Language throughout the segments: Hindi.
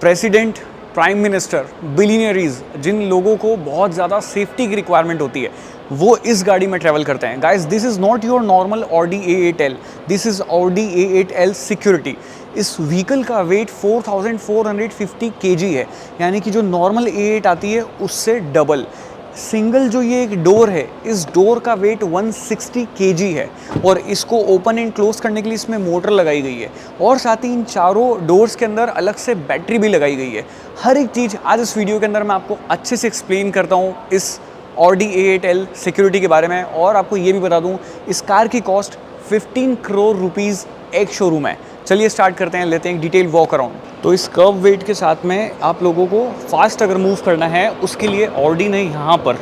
प्रेसिडेंट, प्राइम मिनिस्टर, बिलियनरीज, जिन लोगों को बहुत ज़्यादा सेफ्टी की रिक्वायरमेंट होती है, वो इस गाड़ी में ट्रैवल करते हैं। Guys, this is not your normal Audi A8L, this is Audi A8L security. इस व्हीकल का वेट 4450 kg है, यानी कि जो नॉर्मल A8 आती है उससे डबल। सिंगल जो ये एक डोर है, इस डोर का वेट 160 kg है और इसको ओपन एंड क्लोज करने के लिए इसमें मोटर लगाई गई है और साथ ही इन चारों डोर्स के अंदर अलग से बैटरी भी लगाई गई है। हर एक चीज़ आज इस वीडियो के अंदर मैं आपको अच्छे से एक्सप्लेन करता हूँ इस ऑडी A8L सिक्योरिटी के बारे में, और आपको ये भी बता दूँ इस कार की कॉस्ट 15 करोड़ रुपीज़ एक शोरूम है। चलिए स्टार्ट करते हैं, लेते हैं एक डिटेल वॉक अराउंड। तो इस कर्व वेट के साथ में आप लोगों को फास्ट अगर मूव करना है उसके लिए ऑडी ने यहाँ पर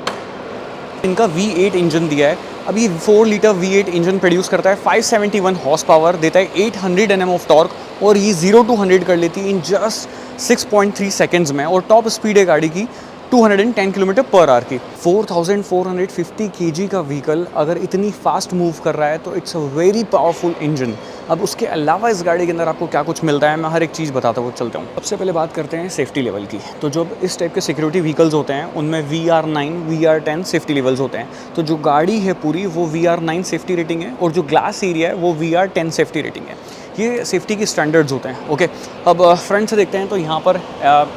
इनका V8 इंजन दिया है। अब ये 4 लीटर V8 इंजन प्रोड्यूस करता है, 571 हॉर्स पावर देता है, 800 Nm ऑफ टॉर्क और ये 0 to 100 कर लेती है इन जस्ट 6.3 सेकेंड्स में। और टॉप स्पीड है गाड़ी की 210 किलोमीटर पर आवर की। 4450 kg का व्हीकल अगर इतनी फास्ट मूव कर रहा है तो it's a very powerful engine. अब उसके अलावा इस गाड़ी के अंदर आपको क्या कुछ मिलता है मैं हर एक चीज़ बताता हुआ चलता हूँ। सबसे पहले बात करते हैं सेफ्टी लेवल की। तो जब इस टाइप के सिक्योरिटी व्हीकल्स होते हैं उनमें VR9, VR10 सेफ्टी लेवल्स होते हैं। तो जो गाड़ी है पूरी वो VR9 सेफ्टी रेटिंग है और जो ग्लास एरिया है वो VR10 सेफ्टी रेटिंग है। ये सेफ्टी की स्टैंडर्ड्स होते हैं। ओके, अब फ्रंट से देखते हैं तो यहाँ पर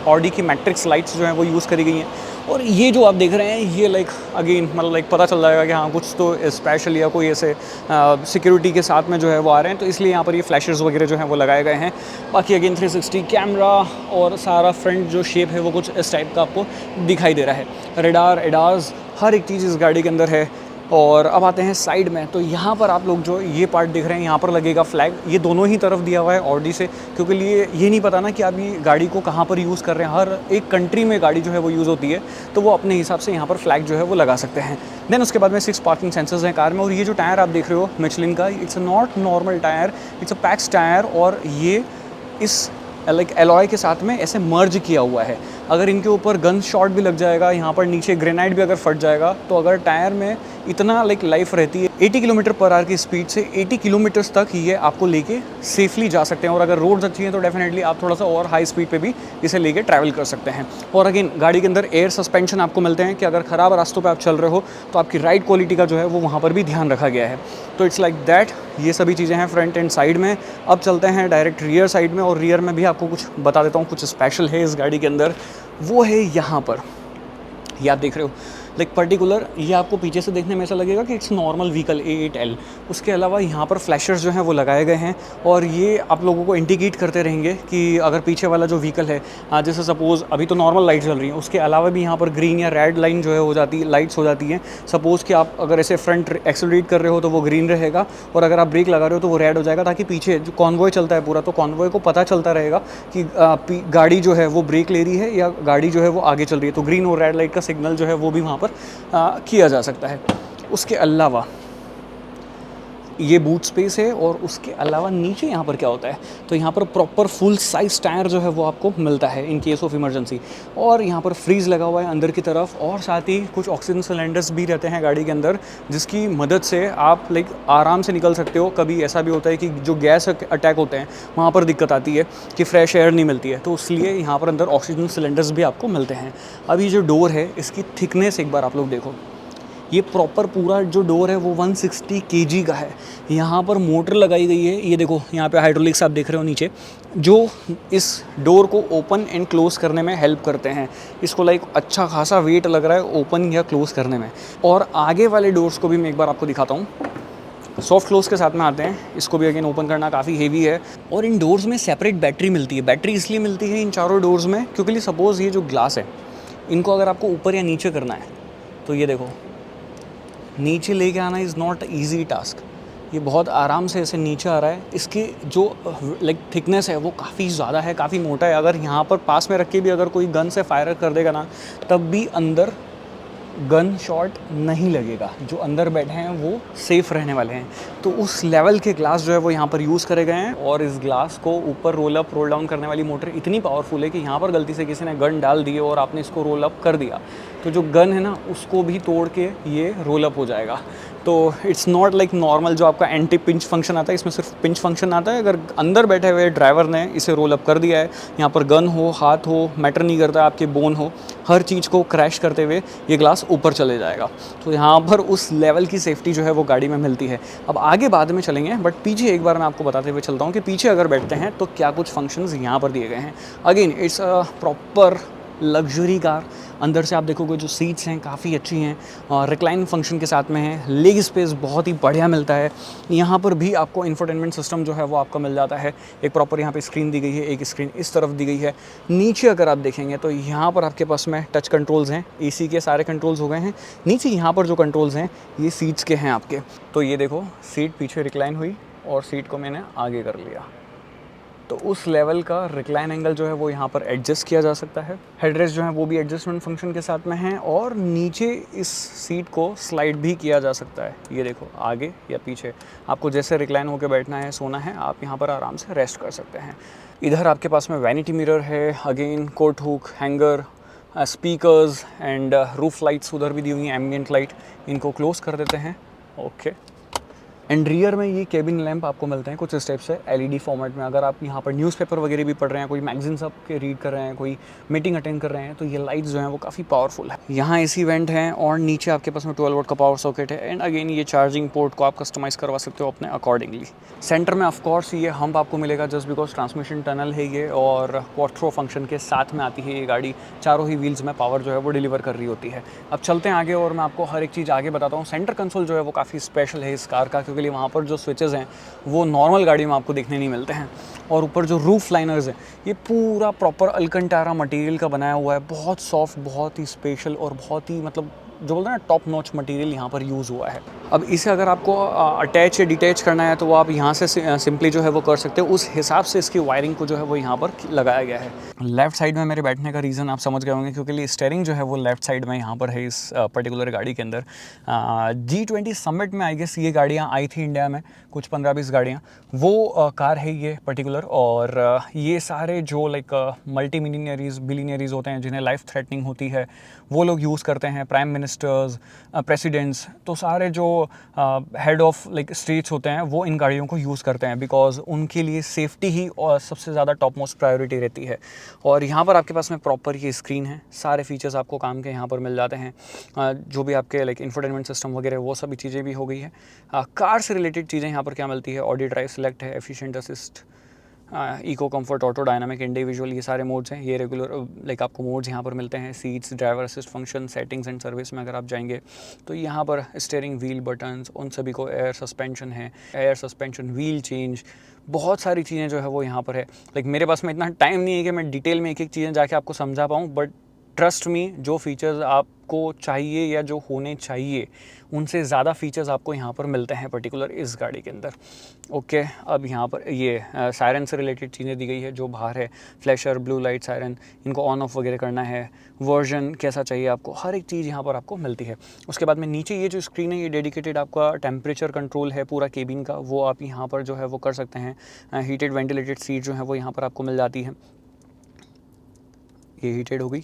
ऑडी की मैट्रिक्स लाइट्स जो हैं वो यूज़ करी गई हैं। और ये जो आप देख रहे हैं ये अगेन मतलब पता चल जाएगा कि हाँ कुछ तो स्पेशल या कोई ऐसे सिक्योरिटी के साथ में जो है वो आ रहे हैं, तो इसलिए यहाँ पर ये फ्लैशेस वगैरह जो हैं वो लगाए गए हैं। बाकी अगेन 360 कैमरा और सारा फ्रंट जो शेप है वो कुछ इस टाइप का आपको दिखाई दे रहा है। रेडार, एडार्स, हर एक चीज़ इस गाड़ी के अंदर है। और अब आते हैं साइड में, तो यहाँ पर आप लोग जो ये पार्ट देख रहे हैं यहाँ पर लगेगा फ्लैग। ये दोनों ही तरफ दिया हुआ है ऑडी से, क्योंकि ये नहीं पता ना कि आप ये गाड़ी को कहाँ पर यूज़ कर रहे हैं। हर एक कंट्री में गाड़ी जो है वो यूज़ होती है, तो वो अपने हिसाब से यहाँ पर फ्लैग जो है वो लगा सकते हैं। देन उसके बाद में 6 पार्किंग सेंसर्स हैं कार में। और ये जो टायर आप देख रहे हो मिचलिन का, it's not normal tyre, it's a PACS tyre. और ये इस एलॉय के साथ में ऐसे मर्ज किया हुआ है। अगर इनके ऊपर गन शॉट भी लग जाएगा, यहाँ पर नीचे ग्रेनाइट भी अगर फट जाएगा, तो अगर टायर में इतना लाइफ रहती है 80 किलोमीटर पर आवर की स्पीड से 80 किलोमीटर्स तक ये आपको लेके सेफली जा सकते हैं। और अगर रोड्स अच्छी हैं तो डेफिनेटली आप थोड़ा सा और हाई स्पीड पे भी इसे लेके ट्रैवल कर सकते हैं। और अगेन गाड़ी के अंदर एयर सस्पेंशन आपको मिलते हैं कि अगर ख़राब रास्तों पर आप चल रहे हो तो आपकी राइड क्वालिटी का जो है वो वहाँ पर भी ध्यान रखा गया है। तो इट्स लाइक दैट, ये सभी चीज़ें हैं फ्रंट एंड साइड में। अब चलते हैं डायरेक्ट रियर साइड में, और रियर में भी आपको कुछ बता देता हूँ। कुछ स्पेशल है इस गाड़ी के अंदर, वो है यहाँ पर, ये आप देख रहे हो पर्टिकुलर, ये आपको पीछे से देखने में ऐसा लगेगा कि इट्स नॉर्मल व्हीकल A8L। उसके अलावा यहाँ पर फ्लैशर्स जो हैं वो लगाए गए हैं और ये आप लोगों को इंडिकेट करते रहेंगे कि अगर पीछे वाला जो व्हीकल है, जैसे सपोज़ अभी तो नॉर्मल लाइट चल रही हैं, उसके अलावा भी यहाँ पर ग्रीन या रेड लाइन जो है हो जाती है, लाइट्स हो जाती हैं। सपोज़ कि आप अगर ऐसे फ्रंट एक्सेलरेट कर रहे हो तो वो ग्रीन रहेगा, और अगर आप ब्रेक लगा रहे हो तो वो रेड हो जाएगा, ताकि पीछे जो कॉन्वॉय चलता है पूरा, तो कॉन्वॉय को पता चलता रहेगा कि गाड़ी जो है वो ब्रेक ले रही है या गाड़ी जो है वो आगे चल रही है। तो ग्रीन और रेड लाइट का सिग्नल जो है वो भी वहाँ पर किया जा सकता है। उसके अलावा ये बूट स्पेस है, और उसके अलावा नीचे यहाँ पर क्या होता है, तो यहाँ पर प्रॉपर फुल साइज टायर जो है वो आपको मिलता है इन केस ऑफ इमरजेंसी। और यहाँ पर फ्रीज लगा हुआ है अंदर की तरफ, और साथ ही कुछ ऑक्सीजन सिलेंडर्स भी रहते हैं गाड़ी के अंदर, जिसकी मदद से आप आराम से निकल सकते हो। कभी ऐसा भी होता है कि जो गैस अटैक होते हैं वहाँ पर दिक्कत आती है कि फ्रेश एयर नहीं मिलती है, तो इसलिए यहाँ पर अंदर ऑक्सीजन सिलेंडर्स भी आपको मिलते हैं। अभी जो डोर है इसकी थिकनेस एक बार आप लोग देखो, ये प्रॉपर पूरा जो डोर है वो 160 kg का है। यहाँ पर मोटर लगाई गई है, ये देखो यहाँ पे हाइड्रोलिक्स आप देख रहे हो नीचे, जो इस डोर को ओपन एंड क्लोज़ करने में हेल्प करते हैं। इसको अच्छा खासा वेट लग रहा है ओपन या क्लोज़ करने में। और आगे वाले डोर्स को भी मैं एक बार आपको दिखाता हूँ। सॉफ्ट क्लोज के साथ में आते हैं, इसको भी अगेन ओपन करना काफ़ी हेवी है। और इन डोर्स में सेपरेट बैटरी मिलती है। बैटरी इसलिए मिलती है इन चारों डोर्स में क्योंकि सपोज़ ये जो ग्लास है, इनको अगर आपको ऊपर या नीचे करना है, तो ये देखो नीचे लेके आना इज़ नॉट ईजी टास्क। ये बहुत आराम से ऐसे नीचे आ रहा है। इसकी जो थिकनेस है वो काफ़ी ज़्यादा है, काफ़ी मोटा है। अगर यहाँ पर पास में रख के भी अगर कोई गन से फायर कर देगा ना, तब भी अंदर गन शॉट नहीं लगेगा, जो अंदर बैठे हैं वो सेफ रहने वाले हैं। तो उस लेवल के ग्लास जो है वो यहाँ पर यूज़ करे गए हैं, और इस ग्लास को ऊपर रोल अप रोल डाउन करने वाली मोटर इतनी पावरफुल है कि यहाँ पर गलती से किसी ने गन डाल दी और आपने इसको रोल अप कर दिया तो जो गन है ना उसको भी तोड़ के ये रोल अप हो जाएगा। तो इट्स नॉट लाइक नॉर्मल जो आपका एंटी पिंच फंक्शन आता है, इसमें सिर्फ पिंच फंक्शन आता है। अगर अंदर बैठे हुए ड्राइवर ने इसे रोल अप कर दिया है, यहाँ पर गन हो, हाथ हो, मैटर नहीं करता, आपके बोन हो, हर चीज़ को क्रैश करते हुए ये ग्लास ऊपर चले जाएगा। तो यहाँ पर उस लेवल की सेफ्टी जो है वो गाड़ी में मिलती है। अब आगे बाद में चलेंगे, बट पीछे एक बार मैं आपको बताते हुए चलता हूँ कि पीछे अगर बैठते हैं तो क्या कुछ फंक्शंस यहाँ पर दिए गए हैं। Again it's a proper luxury car. अंदर से आप देखोगे जो सीट्स हैं काफ़ी अच्छी हैं, और रिक्लाइन फंक्शन के साथ में है। लेग स्पेस बहुत ही बढ़िया मिलता है। यहाँ पर भी आपको इंफोटेनमेंट सिस्टम जो है वो आपका मिल जाता है। एक प्रॉपर यहाँ पे स्क्रीन दी गई है, एक स्क्रीन इस तरफ दी गई है। नीचे अगर आप देखेंगे तो यहाँ पर आपके पास में टच कंट्रोल्स हैं, एसी के सारे कंट्रोल्स हो गए हैं। नीचे यहाँ पर जो कंट्रोल्स हैं ये सीट्स के हैं आपके। तो ये देखो सीट पीछे रिक्लाइन हुई और सीट को मैंने आगे कर लिया, तो उस लेवल का रिक्लाइन एंगल जो है वो यहाँ पर एडजस्ट किया जा सकता है। हेडरेस्ट जो है वो भी एडजस्टमेंट फंक्शन के साथ में है, और नीचे इस सीट को स्लाइड भी किया जा सकता है। ये देखो आगे या पीछे आपको जैसे रिक्लाइन होकर बैठना है, सोना है, आप यहाँ पर आराम से रेस्ट कर सकते हैं। इधर आपके पास में वैनिटी मिरर है, again coat hook, hanger, speakers and roof lights उधर भी दी हुई हैं, एम्बिएंट लाइट। इनको क्लोज कर देते हैं। ओके, एंड रियर में ये केबिन लैंप आपको मिलते हैं कुछ इस टाइप से एलईडी फॉर्मेट में। अगर आप यहाँ पर न्यूज़पेपर वगैरह भी पढ़ रहे हैं, कोई मैगजीन्स आपके रीड कर रहे हैं, कोई मीटिंग अटेंड कर रहे हैं, तो ये लाइट्स जो हैं वो काफ़ी पावरफुल है। यहाँ एसी वेंट हैं, और नीचे आपके पास में 12 वोल्ट का पावर सॉकेट है। एंड अगेन ये चार्जिंग पोर्ट को आप कस्टमाइज़ करवा सकते हो अपने अकॉर्डिंगली। सेंटर में ऑफकोर्स ये हम्प आपको मिलेगा, जस्ट बिकॉज ट्रांसमिशन टनल है ये, और क्वाट्रो फंक्शन के साथ में आती है ये गाड़ी। चारों ही व्हील्स में पावर जो है वो डिलीवर कर रही होती है। अब चलते हैं आगे और मैं आपको हर एक चीज़ आगे बताता हूँ। सेंटर कंसोल जो है वो काफ़ी स्पेशल है इस कार का, क्योंकि वहाँ पर जो स्विचेस हैं वो नॉर्मल गाड़ी में आपको देखने नहीं मिलते हैं। और ऊपर जो रूफ लाइनर्स हैं ये पूरा प्रॉपर अल्कंटारा मटेरियल का बनाया हुआ है, बहुत सॉफ्ट, बहुत ही स्पेशल, और बहुत ही मतलब जो बोलते हैं ना टॉप नॉच मटेरियल यहाँ पर यूज़ हुआ है। अब इसे अगर आपको अटैच या डिटैच करना है तो वो आप यहाँ से सिंपली जो है वो कर सकते हो। उस हिसाब से इसकी वायरिंग को जो है वो यहाँ पर लगाया गया है। लेफ्ट साइड में मेरे बैठने का रीज़न आप समझ गए होंगे, क्योंकि स्टीयरिंग जो है वो लेफ्ट साइड में यहाँ पर है इस पर्टिकुलर गाड़ी के अंदर। G20 समिट में आई गेस ये गाड़ियाँ आई थी इंडिया में, कुछ 15-20 गाड़ियाँ, वो कार है ये पर्टिकुलर। और ये सारे जो लाइक मल्टी मिलियनियरीज बिलियनियरीज होते हैं जिन्हें लाइफ थ्रेटनिंग होती है, वो लोग यूज़ करते हैं। प्राइम मिनिस्टर्स, प्रेसिडेंट्स, तो सारे जो हेड ऑफ लाइक स्टेट्स होते हैं वो इन गाड़ियों को यूज़ करते हैं, बिकॉज उनके लिए सेफ्टी ही और सबसे ज़्यादा टॉप मोस्ट प्रायोरिटी रहती है। और यहाँ पर आपके पास में प्रॉपर ये स्क्रीन है, सारे फीचर्स आपको काम के यहाँ पर मिल जाते हैं। जो भी आपके लाइक इंफोटेनमेंट सिस्टम वगैरह वो सभी चीज़ें भी हो गई है। कार से रिलेटेड चीज़ें यहाँ पर क्या मिलती है, ऑडी ड्राइव सेलेक्ट है, efficient assist, eco comfort, auto dynamic, individual, ये सारे मोड्स हैं। ये रेगुलर लाइक आपको मोड्स यहाँ पर मिलते हैं। Seats, driver assist function, settings and service में अगर आप जाएंगे तो यहाँ पर स्टीयरिंग व्हील बटन्स, उन सभी को, एयर सस्पेंशन है, एयर सस्पेंशन, व्हील चेंज, बहुत सारी चीज़ें जो है वो यहाँ पर है। लाइक मेरे पास में इतना टाइम नहीं है कि मैं डिटेल में एक एक चीज़ें जाके आपको समझा पाऊँ, बट ट्रस्ट मी, जो फीचर्स आपको चाहिए या जो होने चाहिए उनसे ज़्यादा फीचर्स आपको यहाँ पर मिलते हैं पर्टिकुलर इस गाड़ी के अंदर। ओके, अब यहाँ पर ये सायरन से रिलेटेड चीज़ें दी गई है, जो बाहर है, फ्लैशर, ब्लू लाइट, सायरन, इनको ऑन ऑफ वगैरह करना है, वर्जन कैसा चाहिए आपको, हर एक चीज़ यहाँ पर आपको मिलती है। उसके बाद में नीचे ये जो स्क्रीन है ये डेडिकेटेड आपका टेम्परेचर कंट्रोल है पूरा केबिन का, वो आप यहाँ पर जो है वो कर सकते हैं। हीटेड वेंटिलेटेड सीट जो है वो यहाँ पर आपको मिल जाती है, ये हीटेड हो गई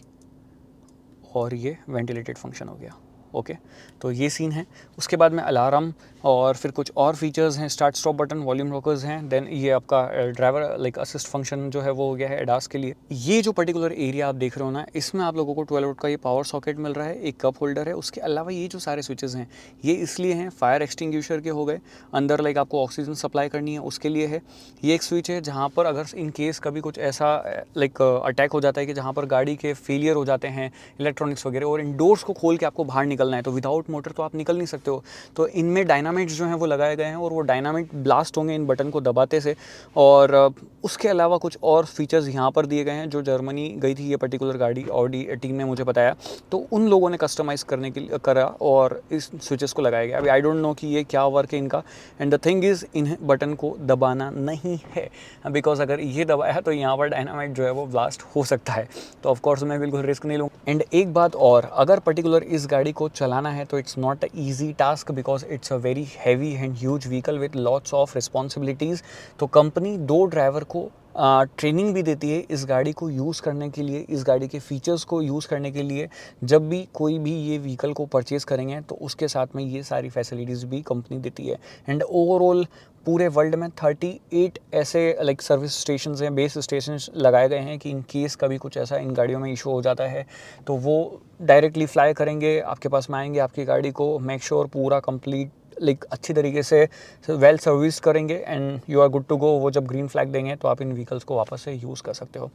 और ये वेंटिलेटेड फंक्शन हो गया। ओके, तो ये सीन है। उसके बाद में अलार्म और फिर कुछ और फीचर्स हैं, start stop button, volume rockers हैं। देन ये आपका ड्राइवर लाइक असिस्ट फंक्शन जो है वो हो गया है एडास के लिए। ये जो पर्टिकुलर एरिया आप देख रहे हो ना, इसमें आप लोगों को 12 वोल्ट का ये पावर सॉकेट मिल रहा है, एक कप होल्डर है। उसके अलावा ये जो सारे स्विचेस हैं ये इसलिए हैं, फायर एक्सटिंग्विशर के हो गए, अंदर लाइक आपको ऑक्सीजन सप्लाई करनी है उसके लिए है। ये एक स्विच है जहाँ पर अगर इन केस कभी कुछ ऐसा लाइक अटैक हो जाता है कि जहाँ पर गाड़ी के फेलियर हो जाते हैं इलेक्ट्रॉनिक्स वगैरह, और इन डोर्स को खोल के आपको बाहर निकलना है, तो विदाउट मोटर तो आप निकल नहीं सकते हो। तो इनमें डायनामाइट्स जो हैं वो लगाए गए हैं, और वो डायनामाइट ब्लास्ट होंगे इन बटन को दबाते से। और उसके अलावा कुछ और फीचर्स यहाँ पर दिए गए हैं, जो जर्मनी गई थी ये पर्टिकुलर गाड़ी, ऑडी टीम ने मुझे बताया, तो उन लोगों ने कस्टमाइज़ करने के लिए करा और इस स्विचेस को लगाया गया। अभी आई डोंट नो कि ये क्या वर्क है इनका। And the thing is, in button को दबाना नहीं है, बिकॉज अगर ये दबाया तो यहाँ पर डायनामाइट जो है वो ब्लास्ट हो सकता है। तो ऑफकोर्स मैं बिल्कुल रिस्क नहीं लूँगा। एंड एक बात और, अगर पर्टिकुलर इस गाड़ी को चलाना है तो it's not a easy task because it's a very heavy and huge vehicle with lots of responsibilities. तो कंपनी 2 ड्राइवर को ट्रेनिंग भी देती है इस गाड़ी को यूज़ करने के लिए, इस गाड़ी के फीचर्स को यूज़ करने के लिए। जब भी कोई भी ये व्हीकल को परचेज़ करेंगे तो उसके साथ में ये सारी फैसिलिटीज़ भी कंपनी देती है। एंड ओवरऑल पूरे वर्ल्ड में 38 ऐसे लाइक सर्विस स्टेशन हैं, बेस स्टेशन लगाए गए हैं कि इन केस कभी कुछ ऐसा इन गाड़ियों में इशू हो जाता है तो वो डायरेक्टली फ्लाई करेंगे, आपके पास में आएंगे, आपकी गाड़ी को मेक श्योर पूरा कंप्लीट लाइक अच्छी तरीके से वेल सर्विस करेंगे and you are good to go. वो जब ग्रीन फ्लैग देंगे तो आप इन व्हीकल्स को वापस से यूज़ कर सकते हो।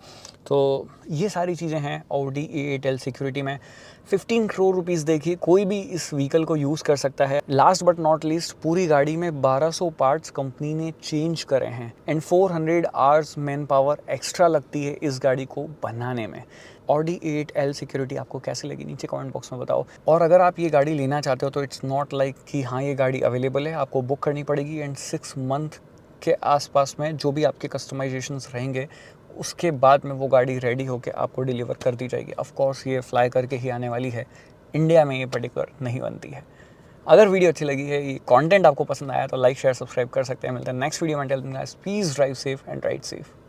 तो ये सारी चीज़ें हैं ऑडी A8L सिक्योरिटी में। 15 करोड़ रुपीज़ देखिए कोई भी इस व्हीकल को यूज़ कर सकता है। लास्ट बट नॉट लीस्ट पूरी गाड़ी में 1200 पार्ट्स कंपनी ने चेंज करे हैं and 400 hours man power extra लगती है इस गाड़ी को बनाने में। ऑडी A8L सिक्योरिटी आपको कैसे लगी नीचे कमेंट बॉक्स में बताओ। और अगर आप ये गाड़ी लेना चाहते हो तो इट्स नॉट लाइक कि हाँ ये गाड़ी अवेलेबल है, आपको बुक करनी पड़ेगी एंड 6 मंथ के आसपास में जो भी आपके कस्टमाइजेशंस रहेंगे उसके बाद में वो गाड़ी रेडी होकर आपको डिलीवर कर दी जाएगी। ऑफ कोर्स ये फ्लाई करके ही आने वाली है, इंडिया में ये पर्टिकुलर नहीं बनती है। अगर वीडियो अच्छी लगी है, ये कंटेंट आपको पसंद आया तो लाइक शेयर सब्सक्राइब कर सकते हैं। मिलते हैं नेक्स्ट वीडियो में। Till then guys please drive safe and ride safe.